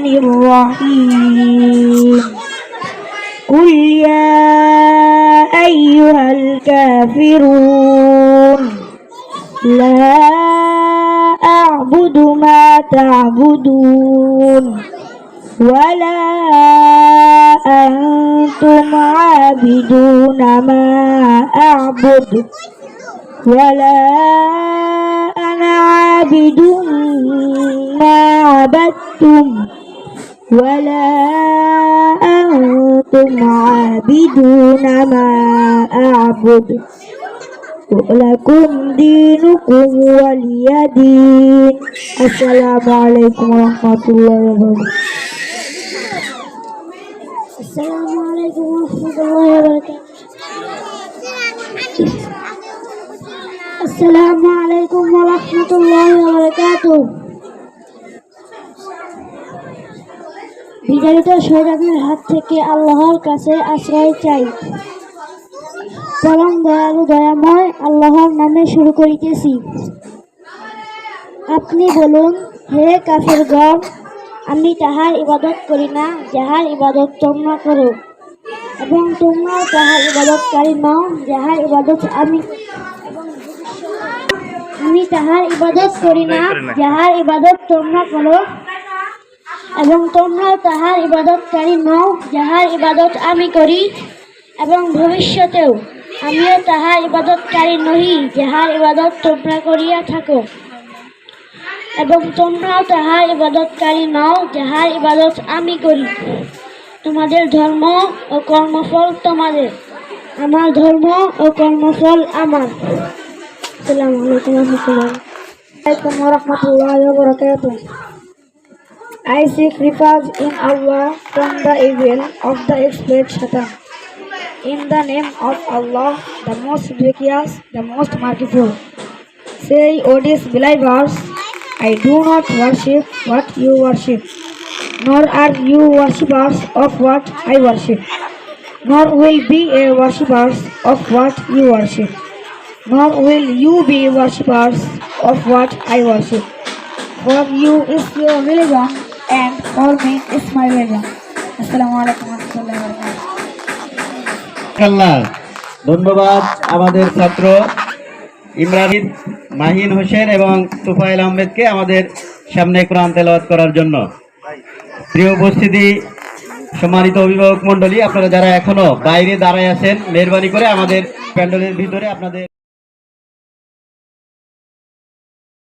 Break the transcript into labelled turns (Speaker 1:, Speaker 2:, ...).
Speaker 1: الرحيم قل يا أيها الكافرون لا أعبد ما تعبدون ولا أنتم عابدون ما أعبد ولا أنا عابد ما عبدتم ولا أنتم عابدون ما أعبد لكم دينكم ولي دين. السلام عليكم ورحمة الله وبركاته. السلام عليكم ورحمة الله وبركاته. السلام عليكم ورحمة الله وبركاته. বিতাড়িত শয়তানের হাত থেকে আল্লাহর কাছে আশ্রয় চাই। পরম দয়ালু দয়াময় আল্লাহর নামে শুরু করিতেছি। আপনি বলুন, হে কাফিরগণ, আমি তাহার ইবাদত করি না যাহার ইবাদত তোমরা করো, এবং তোমরাও তাহার ইবাদতকারী নও যাহার ইবাদত আমি তাহার ইবাদত করি না যাহার ইবাদত তোমরা করো, এবং তোমরাও তাহার ইবাদতকারী নও যাহার ইবাদত আমি করি, এবং ভবিষ্যতেও আমিও তাহার ইবাদতকারী নহি যাহার ইবাদত তোমরা করিয়া থাকো, এবং তোমরাও তাহার ইবাদতকারী নও যাহার ইবাদত আমি করি। তোমাদের ধর্ম ও কর্মফল তোমাদের, আমার ধর্ম ও কর্মফল আমার। আসসালামু আলাইকুম ওয়া রাহমাতুল্লাহি ওয়া বারাকাতুহু। I seek refuge in Allah from the evil of the expert Satan. In the name of Allah, the most gracious, the most merciful. Say, O disbelievers, I do not worship what you worship, nor are you worshippers of what I worship, nor will be a worshippers of what you worship, nor will you be worshippers of what I worship. For you is your religion, and for me is my religion. Assalamu alaikum warahmatullahi wabarakatuh.
Speaker 2: ধন্যবাদ আমাদের ছাত্র ইমরান মাহিন হোসেন এবং তুফাইল আহমেদকে আমাদের সামনে কোরআন তেলাওয়াত করার জন্য। প্রিয় উপস্থিতি, সম্মানিত অভিভাবক মণ্ডলী, আপনারা যারা এখনো বাইরে দাঁড়ায় আছেন, মেহরবানি করে আমাদের প্যান্ডেলের ভিতরে আপনাদের